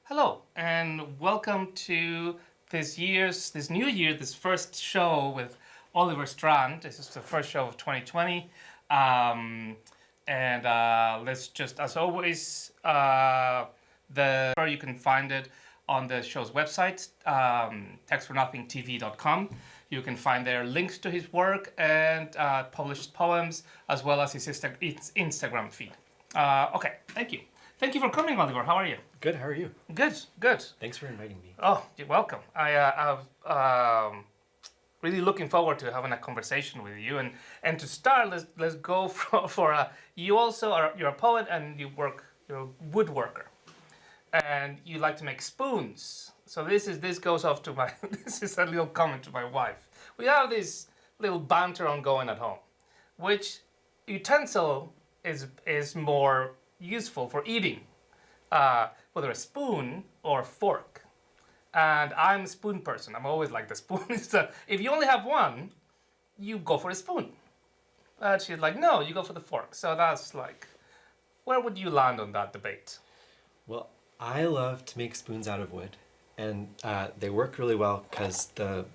Hello, and welcome to this new year, this first show with Oliver Strand. This is the first show of 2020. And let's just, as always, you can find it on the show's website, textfornothingtv.com. You can find there links to his work and published poems, as well as his Instagram feed. Okay, thank you. Thank you for coming, Oliver. How are you? Good, how are you? Good, good. Thanks for inviting me. Oh, you're welcome. I'm really looking forward to having a conversation with you. And to start, let's go for you also you're a poet and you're a woodworker, and you like to make spoons. So this goes off to my this is a little comment to my wife. We have this little banter ongoing at home, which utensil is more useful for eating, whether a spoon or fork. And I'm a spoon person. I'm always like the spoon is if you only have one, you go for a spoon. She's like, no, you go for the fork. So that's like, where would you land on that debate? Well, I love to make spoons out of wood, and they work really well because the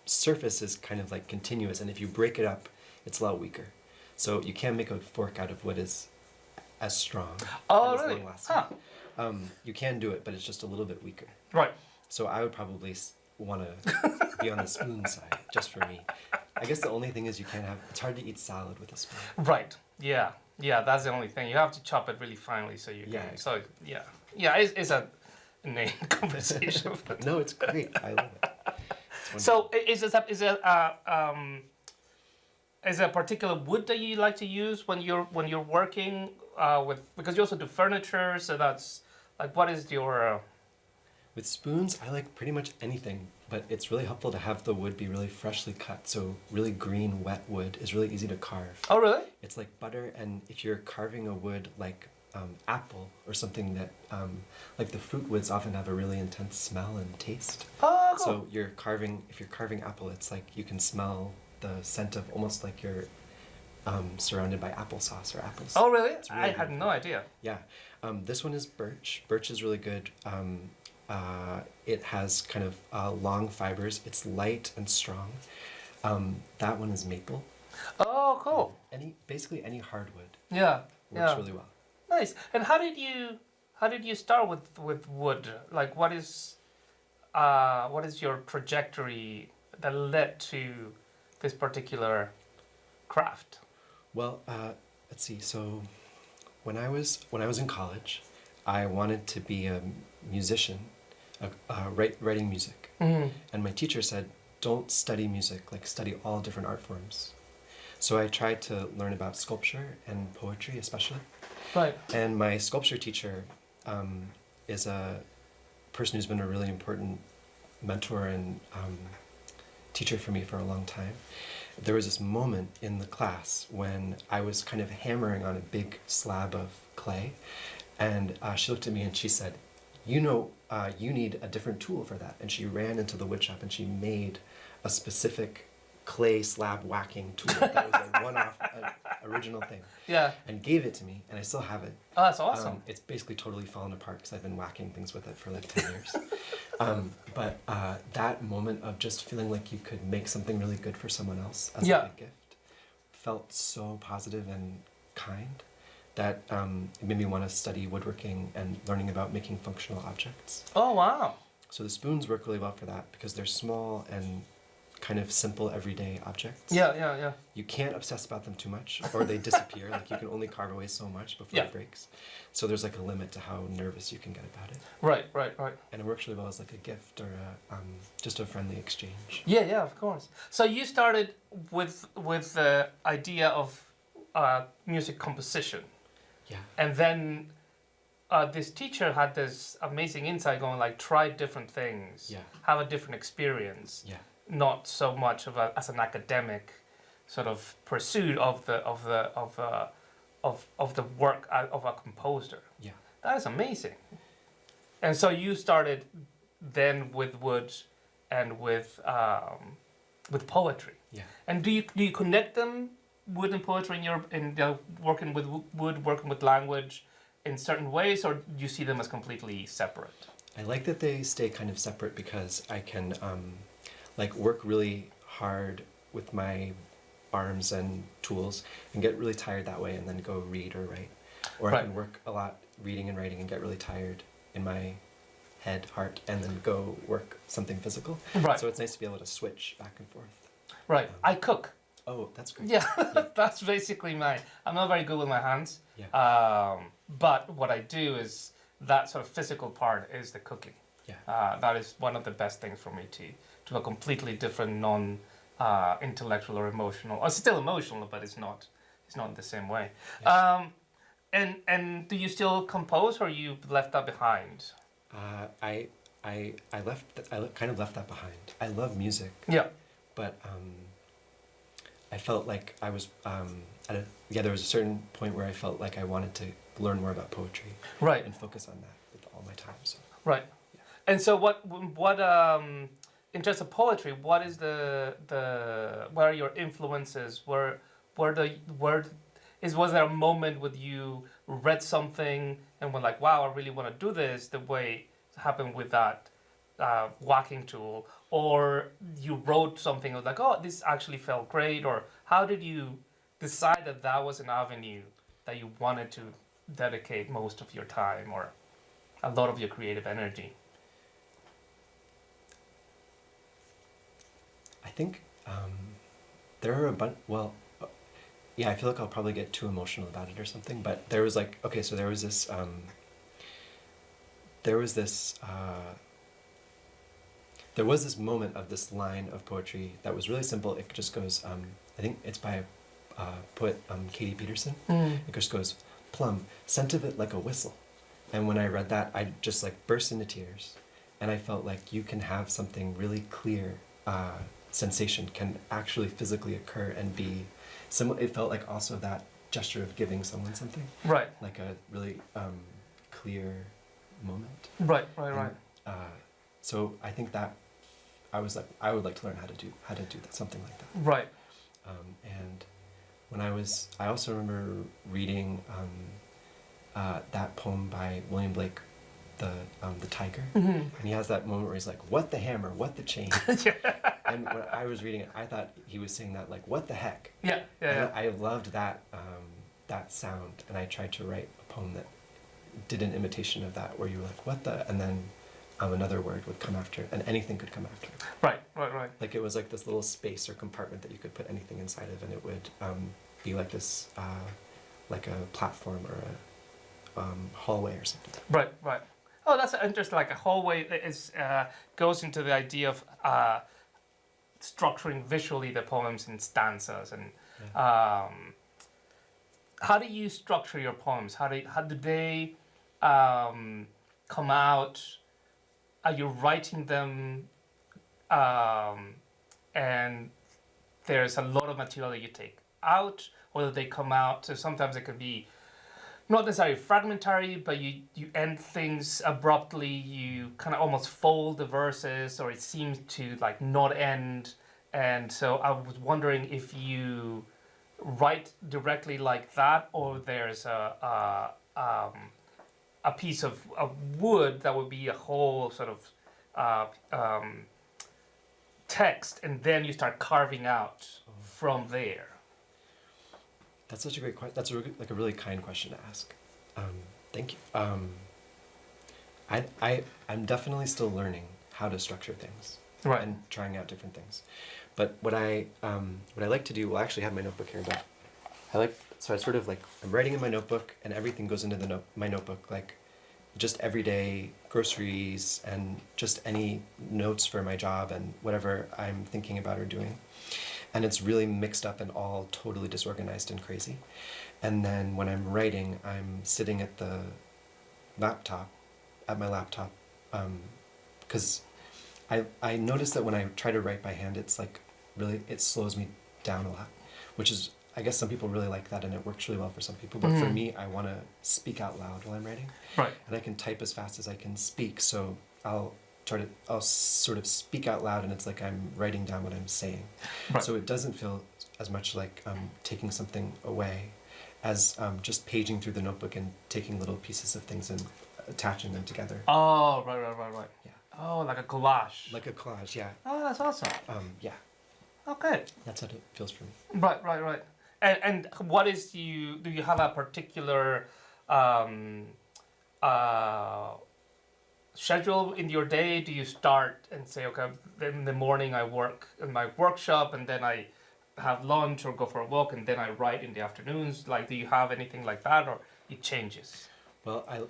surface is kind of like continuous, and if you break it up, it's a lot weaker. So you can make a fork out of wood as strong. Oh, and as really? long-lasting. Huh. You can do it, but it's just a little bit weaker. Right. So I would probably want to be on the spoon side, just for me. I guess the only thing is it's hard to eat salad with a spoon. Right. Yeah. Yeah, that's the only thing. You have to chop it really finely so you can. Yeah, So yeah. Yeah, it's a inane conversation. No, it's great. I love it. So is there a particular wood that you like to use when you're working with, because you also do furniture, so that's like, what is your With spoons, I like pretty much anything, but it's really helpful to have the wood be really freshly cut. So really green, wet wood is really easy to carve. Oh, really? It's like butter, and if you're carving a wood like apple or something that, like the fruit woods often have a really intense smell and taste. Oh, cool. So if you're carving apple, it's like you can smell the scent of almost like you're surrounded by applesauce or apples. Oh, really? It's really I had beautiful. no idea. Yeah. This one is birch. Birch is really good. It has kind of long fibers. It's light and strong. That one is maple. Oh, cool. Basically any hardwood Yeah. works Yeah. really well. Nice. And how did you start with wood? Like, what is your trajectory that led to this particular craft? Well, let's see. So when I was in college, I wanted to be a musician, writing music. Mm-hmm. And my teacher said, don't study music, like study all different art forms. So I tried to learn about sculpture and poetry especially. Right. And my sculpture teacher is a person who's been a really important mentor and teacher for me for a long time. There was this moment in the class when I was kind of hammering on a big slab of clay, and she looked at me and she said, you need a different tool for that. And she ran into the wood shop and she made a specific clay slab whacking tool that was a one-off original thing. Yeah. And gave it to me, and I still have it. Oh, that's awesome. It's basically totally fallen apart because I've been whacking things with it for like 10 years. But that moment of just feeling like you could make something really good for someone else as Yeah. like a gift felt so positive and kind that it made me want to study woodworking and learning about making functional objects. Oh, wow. So the spoons work really well for that because they're small and kind of simple everyday objects. Yeah. You can't obsess about them too much or they disappear. Like you can only carve away so much before Yeah. it breaks. So there's like a limit to how nervous you can get about it. Right. And it works really well as like a gift or just a friendly exchange. Yeah, of course. So you started with the idea of music composition. Yeah. And then this teacher had this amazing insight going, like, try different things. Yeah. Have a different experience. Yeah. Not so much as an academic sort of pursuit of the work of a composer. Yeah. That is amazing. And so you started then with wood and with poetry. Yeah. And do you connect them, wood and poetry, in working with wood, working with language, in certain ways, or do you see them as completely separate? I like that they stay kind of separate because I can like work really hard with my arms and tools and get really tired that way and then go read or write. Or I Right. can work a lot reading and writing and get really tired in my head, heart, and then go work something physical. Right. So it's nice to be able to switch back and forth. Right. I cook. Oh, that's great. Yeah, that's basically I'm not very good with my hands. Yeah. But what I do is that sort of physical part is the cooking. Yeah. That is one of the best things for me to a completely different intellectual or emotional. Or still emotional, but it's not the same way. Yes. And do you still compose, or you left that behind? I kind of left that behind. I love music, Yeah. but I felt like I was there was a certain point where I felt like I wanted to learn more about poetry, Right. and focus on that with all my time. So Right. And so what in terms of poetry, what is where are your influences? Was there a moment when you read something and were like, wow, I really want to do this the way it happened with that walking tool, or you wrote something and was like, oh, this actually felt great, or how did you decide that that was an avenue that you wanted to dedicate most of your time or a lot of your creative energy? I think there are a bunch. Well, yeah, I feel like I'll probably get too emotional about it or something. But there was like, okay, so there was this. There was this. There was this moment of this line of poetry that was really simple. It just goes. I think it's by a poet, Katie Peterson. It just goes, "Plum, scent of it like a whistle." And when I read that, I just like burst into tears, and I felt like you can have something really clear. Sensation can actually physically occur and be it felt like also that gesture of giving someone something, Right. like a really clear moment. Right. So I think that I was like, I would like to learn how to do that, something like that. Right. And when I also remember reading that poem by William Blake, the tiger, and he has that moment where he's like, "What the hammer? What the chain?" And when I was reading it, I thought he was saying that like, "What the heck?" Yeah. And I loved that that sound, and I tried to write a poem that did an imitation of that, where you were like, "What the?" and then another word would come after, and anything could come after. Right. Like it was like this little space or compartment that you could put anything inside of, and it would be like this, like a platform or a hallway or something. Right. Oh, that's interesting. Like a hallway is goes into the idea of structuring visually the poems in stanzas, and how do you structure your poems? How do they come out? Are you writing them, and there's a lot of material that you take out, or do they come out? So sometimes it could be not necessarily fragmentary, but you end things abruptly. You kind of almost fold the verses, or it seems to like not end. And so I was wondering if you write directly like that, or there's a piece of wood that would be a whole sort of text, and then you start carving out from there. That's such a great question. That's like a really kind question to ask. Thank you. I'm definitely still learning how to structure things, Right. and trying out different things. But what I like to do, well, I actually have my notebook here, but so I sort of like, I'm writing in my notebook, and everything goes into my notebook, like just everyday groceries and just any notes for my job and whatever I'm thinking about or doing. And it's really mixed up and all totally disorganized and crazy. And then when I'm writing, I'm sitting at my laptop, because I notice that when I try to write by hand, it's like really, it slows me down a lot, which is, I guess some people really like that, and it works really well for some people. But for me, I want to speak out loud while I'm writing. Right. And I can type as fast as I can speak, so I'll sort of speak out loud, and it's like I'm writing down what I'm saying. Right. So it doesn't feel as much like taking something away as just paging through the notebook and taking little pieces of things and attaching them together. Oh, right. Yeah. Oh, like a collage. Like a collage, yeah. Oh, that's awesome. Yeah, Okay. that's how it feels for me. Right. And what is do you have a particular um, uh, schedule in your day? Do you start and say, okay, in the morning I work in my workshop, and then I have lunch or go for a walk, and then I write in the afternoons? Like, do you have anything like that, or it changes? Well, I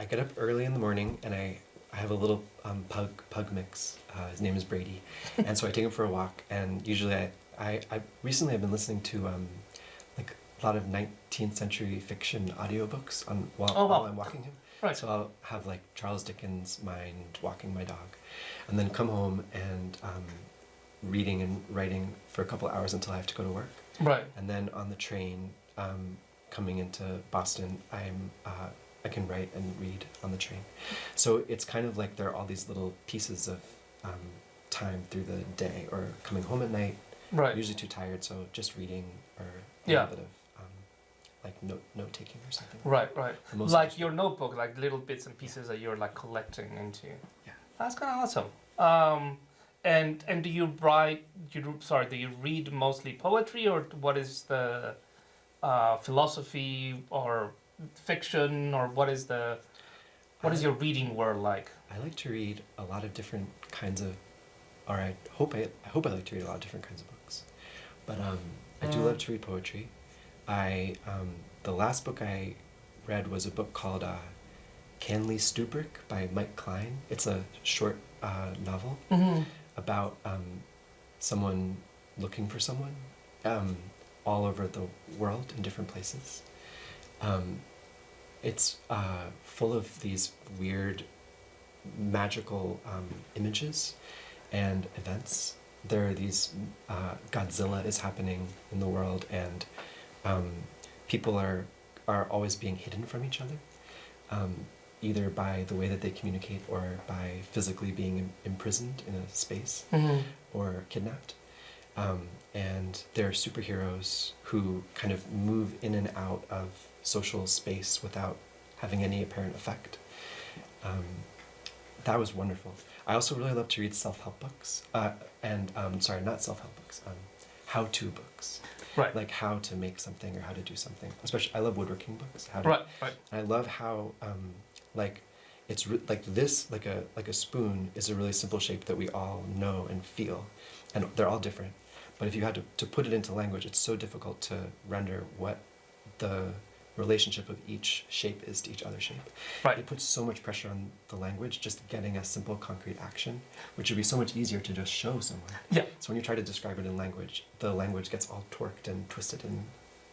get up early in the morning and I have a little pug mix. His name is Brady, and so I take him for a walk. And usually I recently I've been listening to like a lot of 19th century fiction audiobooks while I'm walking him. Right. So I'll have like Charles Dickens' Mind, walking my dog, and then come home and reading and writing for a couple hours until I have to go to work. Right. And then on the train coming into Boston, I can write and read on the train. So it's kind of like there are all these little pieces of time through the day, or coming home at night. Right. I'm usually too tired, so just reading or a Yeah. little bit of like note taking or something. Right. Most Like your notebook, like little bits and pieces that you're like collecting into. Yeah. That's kind of awesome. And do you write? Do you read mostly poetry, or what is the philosophy or fiction, or what is your reading world like? I like to read a lot of different kinds of, or I hope I like to read a lot of different kinds of books, but I do love to read poetry. The last book I read was a book called Canley Stubrick by Mike Klein. It's a short novel about someone looking for someone all over the world in different places. It's full of these weird magical images and events. There are these Godzilla is happening in the world, and people are always being hidden from each other, either by the way that they communicate or by physically being imprisoned in a space or kidnapped. And they're superheroes who kind of move in and out of social space without having any apparent effect. That was wonderful. I also really love to read self-help books, not self-help books, how-to books. Right. Like how to make something or how to do something. Especially, I love woodworking books. Right. I love how, like a spoon is a really simple shape that we all know and feel, and they're all different. But if you had to put it into language, it's so difficult to render what the relationship of each shape is to each other shape. Right. It puts so much pressure on the language, just getting a simple concrete action, which would be so much easier to just show someone. Yeah. So when you try to describe it in language, the language gets all torqued and twisted in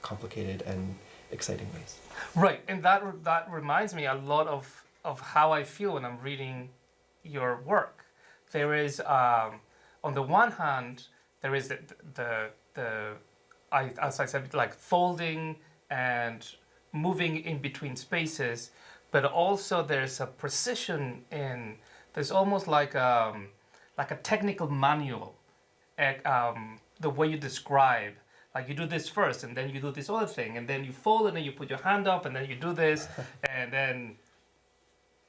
complicated and exciting ways. Right, and that reminds me a lot of how I feel when I'm reading your work. There is, on the one hand, there is as I said, like folding and moving in between spaces, but also there's a precision there's almost like a technical manual, the way you describe. Like you do this first, and then you do this other thing, and then you fold, and then you put your hand up, and then you do this, and then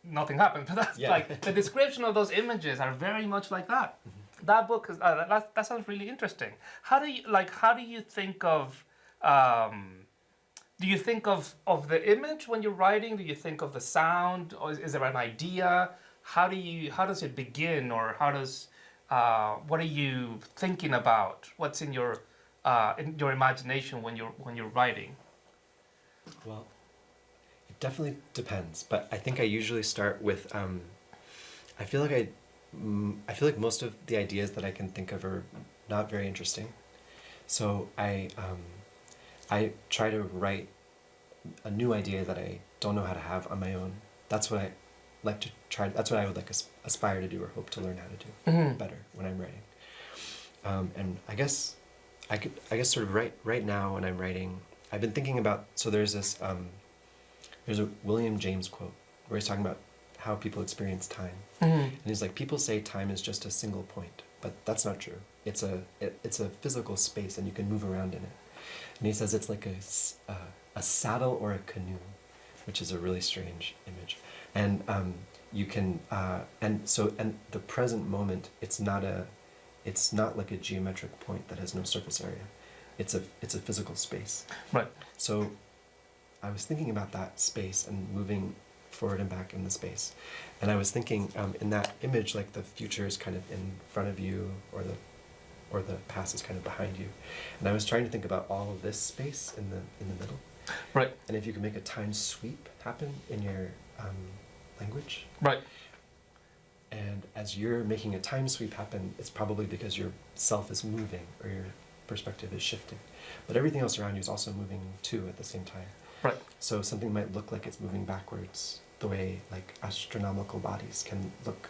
nothing happens. But that's like the description of those images are very much like that. Mm-hmm. That book is that sounds really interesting. How do you think of? Do you think of the image when you're writing? Do you think of the sound, or is there an idea? How does it begin, or what are you thinking about? What's in your imagination when you're writing? Well, it definitely depends, but I think I usually start with. I feel like most of the ideas that I can think of are not very interesting, so I try to write a new idea that I don't know how to have on my own. That's what I like to try. That's what I would like aspire to do or hope to learn how to do better when I'm writing. And I guess sort of right now when I'm writing, I've been thinking about, so there's this, there's a William James quote where he's talking about how people experience time. And he's like, people say time is just a single point, but that's not true. It's a physical space and you can move around in it. And he says it's like a saddle or a canoe which is a really strange image. And you can and the present moment, it's not like a geometric point that has no surface area. It's a physical space. Right. So I was thinking about that space and moving forward and back in the space. And I was thinking in that image, like the future is kind of in front of you, or the past is kind of behind you. And I was trying to think about all of this space in the middle. Right. And if you could make a time sweep happen in your language. Right. And as you're making a time sweep happen, it's probably because your self is moving or your perspective is shifting. But everything else around you is also moving too at the same time. Right. So something might look like it's moving backwards, the way like astronomical bodies can look.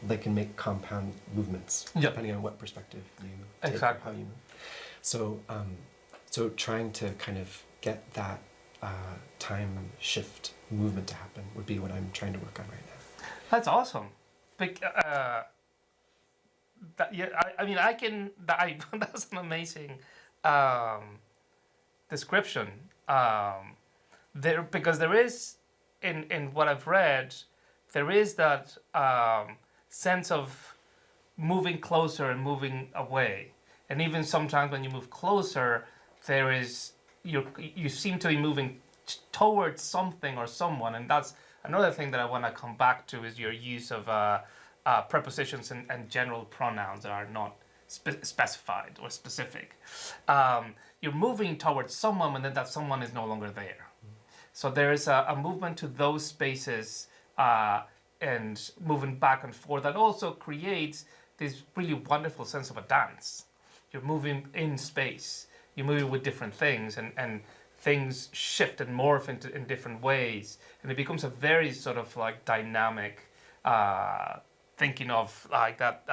They can make compound movements depending on what perspective you take, exactly. or how you move. So, so trying to kind of get that time shift movement to happen would be what I'm trying to work on right now. That's awesome. I mean, I can. That's an amazing description. Because there is in what I've read, there is that sense of moving closer and moving away, and even sometimes when you move closer, there is you seem to be moving towards something or someone, and that's another thing that I want to come back to is your use of prepositions and general pronouns that are not specified or specific. You're moving towards someone, and then that someone is no longer there. So there is a movement to those spaces and moving back and forth that also creates this really wonderful sense of a dance. You're moving in space. You're moving with different things, and things shift and morph in different ways, and it becomes a very sort of like dynamic thinking of like that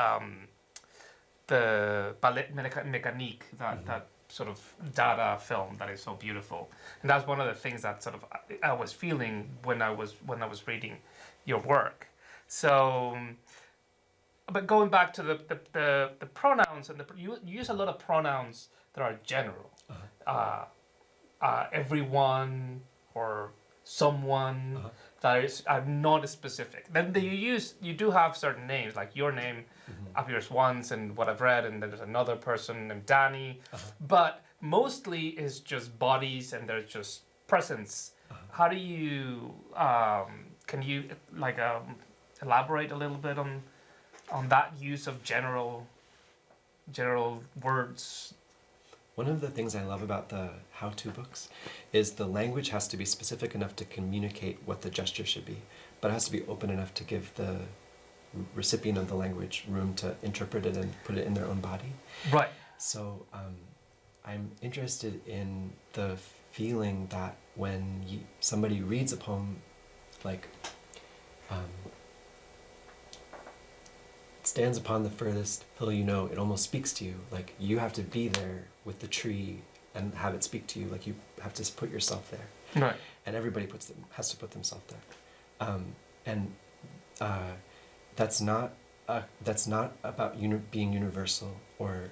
the ballet mécanique, that sort of Dada film that is so beautiful, and that's one of the things that sort of I was feeling when I was reading your work. So, but going back to the pronouns, and you use a lot of pronouns that are general. Everyone or someone that are not specific. Then you do have certain names, like your name appears once in what I've read, and then there's another person named Danny, but mostly it's just bodies and there's just presence. How do you can you like elaborate a little bit on that use of general words? One of the things I love about the how-to books is the language has to be specific enough to communicate what the gesture should be, but it has to be open enough to give the recipient of the language room to interpret it and put it in their own body. Right. So I'm interested in the feeling that when somebody reads a poem, like stands upon the furthest hill you know, it almost speaks to you. Like you have to be there with the tree and have it speak to you. Like you have to put yourself there. Right. And everybody has to put themselves there. And that's not about being universal or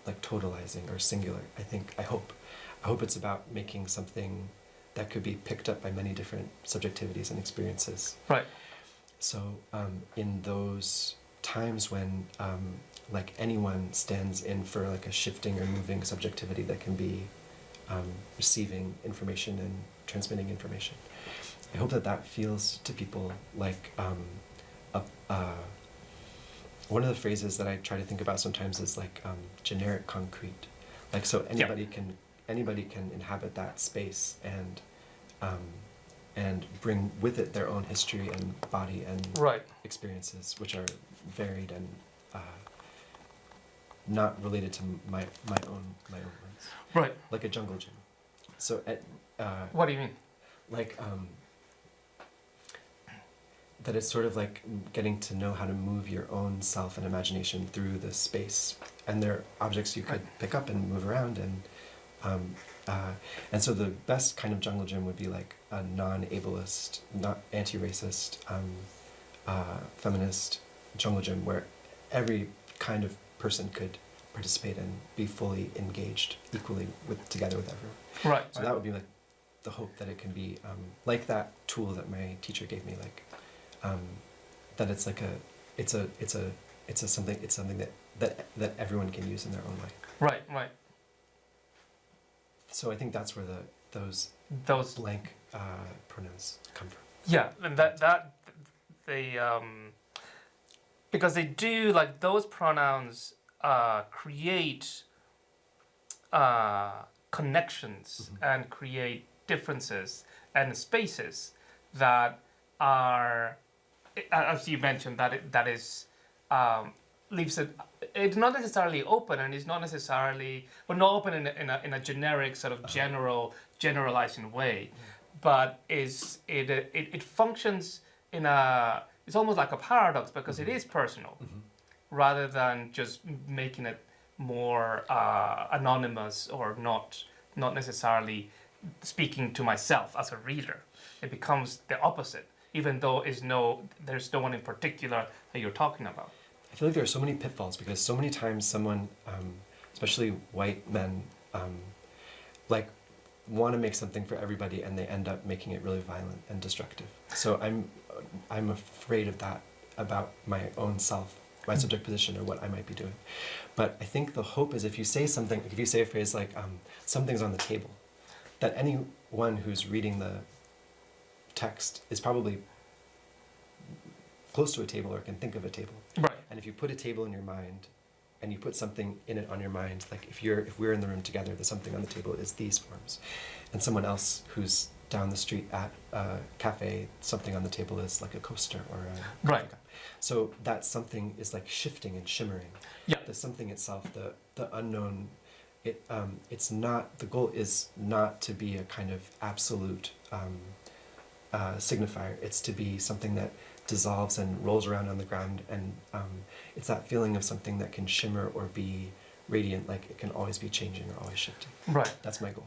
like totalizing or singular. I hope it's about making something that could be picked up by many different subjectivities and experiences. Right. So in those times when like anyone stands in for like a shifting or moving subjectivity that can be receiving information and transmitting information, I hope that feels to people like one of the phrases that I try to think about sometimes is like generic concrete, like so anybody can inhabit that space and bring with it their own history and body and experiences, which are varied and not related to my own ones. Right. Like a jungle gym. So what do you mean? Like that it's sort of like getting to know how to move your own self and imagination through the space, and there are objects you could pick up and move around, and so the best kind of jungle gym would be like a non-ableist, not anti-racist, feminist jungle gym where every kind of person could participate and be fully engaged equally together with everyone. Right. So that would be like the hope that it can be like that tool that my teacher gave me, like that it's like something that everyone can use in their own way. Right, right. So I think that's where those Those, blank pronouns come from. yeah, and that they because they do, like, those pronouns create connections and create differences and spaces that are, as you mentioned, that is leaves it. It's not necessarily open, and it's not necessarily, well, not open in a generic sort of generalizing way, but it functions in a, it's almost like a paradox, because it is personal, rather than just making it more anonymous, or not necessarily speaking to myself as a reader. It becomes the opposite, even though there's no one in particular that you're talking about. I feel like there are so many pitfalls, because so many times someone, especially white men, like want to make something for everybody, and they end up making it really violent and destructive. So I'm afraid of that about my own self, my subject position, or what I might be doing. But I think the hope is, if you say something, if you say a phrase like something's on the table, that anyone who's reading the text is probably close to a table or can think of a table. Right. And if you put a table in your mind, and you put something in it on your mind, like if we're in the room together, the something on the table is these forms, and someone else who's down the street at a cafe, something on the table is like a coaster or a Right. cup. So that something is like shifting and shimmering. Yeah. The something itself, the unknown, it's not, the goal is not to be a kind of absolute signifier. It's to be something that dissolves and rolls around on the ground, and it's that feeling of something that can shimmer or be radiant, like it can always be changing or always shifting. Right. That's my goal.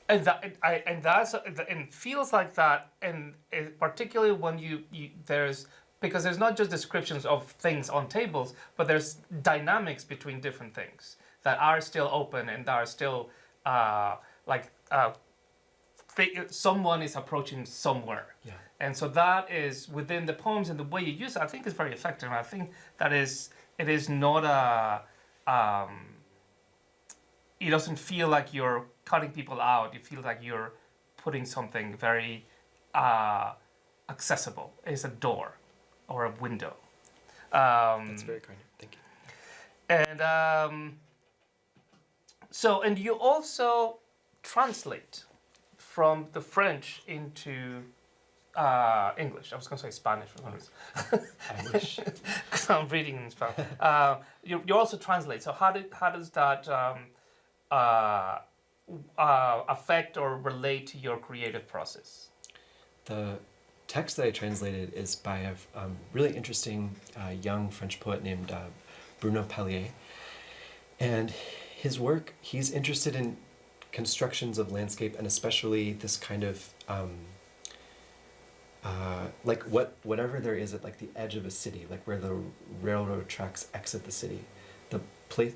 And it feels like that, and particularly when you there's, because there's not just descriptions of things on tables, but there's dynamics between different things that are still open and that are still someone is approaching somewhere. Yeah. And so that is within the poems, and the way you use it, I think, is very effective. And I think that it is not it doesn't feel like you're cutting people out. You feel like you're putting something very accessible. It's a door or a window. That's very kind. Thank you. And and you also translate from the French into English. I was going to say Spanish for some reason. I wish. Because I'm reading in Spanish. You also translate. So how does that affect or relate to your creative process? The text that I translated is by a really interesting young French poet named Bruno Pellier. And his work, he's interested in constructions of landscape, and especially this kind of like whatever there is at like the edge of a city, like where the railroad tracks exit the city, the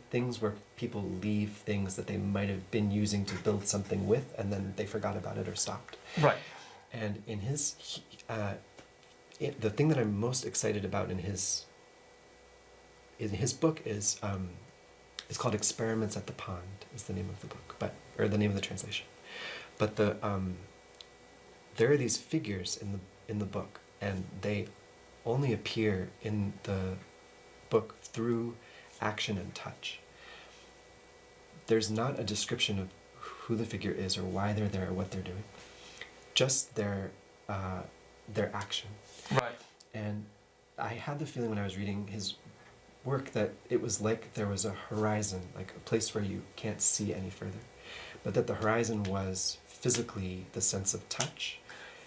things where people leave things that they might have been using to build something with, and then they forgot about it or stopped. Right. And in his the thing that I'm most excited about in his book is it's called Experiments at the Pond, is the name of the book, or the name of the translation. But there are these figures in the book, and they only appear in the book through action and touch. There's not a description of who the figure is or why they're there or what they're doing. Just their action. Right. And I had the feeling when I was reading his work that it was like there was a horizon, like a place where you can't see any further, but that the horizon was physically the sense of touch.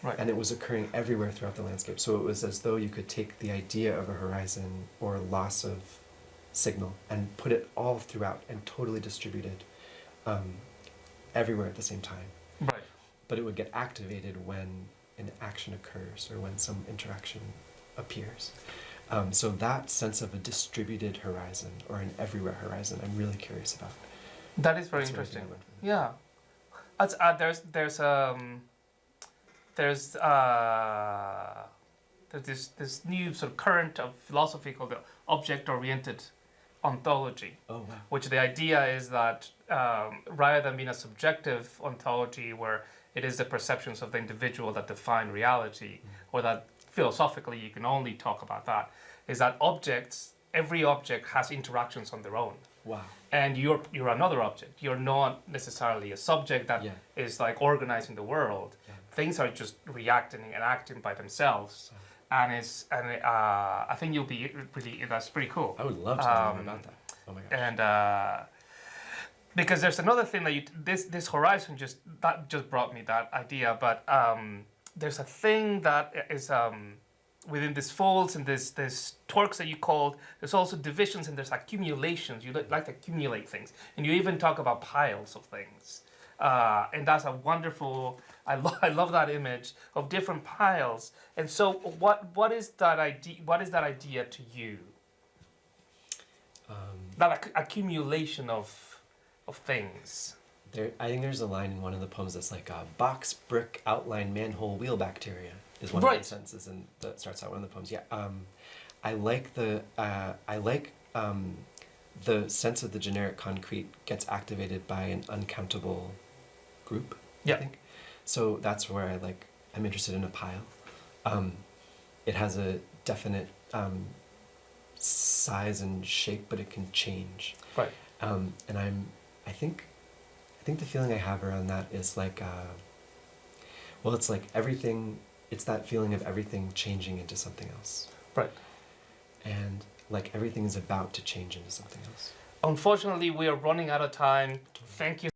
Right. And it was occurring everywhere throughout the landscape. So it was as though you could take the idea of a horizon or loss of signal and put it all throughout and totally distribute it everywhere at the same time. Right. But it would get activated when an action occurs or when some interaction appears. So that sense of a distributed horizon or an everywhere horizon, I'm really curious about. That is very interesting. Yeah. There's there's this new sort of current of philosophy called the object-oriented ontology, Oh wow. which the idea is that rather than being a subjective ontology where it is the perceptions of the individual that define reality, or that philosophically you can only talk about that, is that every object has interactions on their own. Wow. And you're another object. You're not necessarily a subject that is Yeah. like organizing the world. Yeah. Things are just reacting and acting by themselves, I think you'll be really, that's pretty cool. I would love to know more about that. Oh my gosh. And because there's another thing that this horizon just brought me that idea, but there's a thing that is within these folds and this torques that you called. There's also divisions and there's accumulations. You like to accumulate things, and you even talk about piles of things. And that's a wonderful. I love that image of different piles. And so, what is that idea? What is that idea to you? That accumulation of things. I think there's a line in one of the poems that's like box, brick, outline, manhole, wheel bacteria is one of the sentences that starts out one of the poems. Yeah. I like the sense of the generic concrete gets activated by an uncountable group. Yeah. I think. So that's where I'm interested in a pile. It has a definite size and shape, but it can change. Right. And I think the feeling I have around that is like, it's like everything. It's that feeling of everything changing into something else. Right. And like everything is about to change into something else. Unfortunately, we are running out of time. Thank you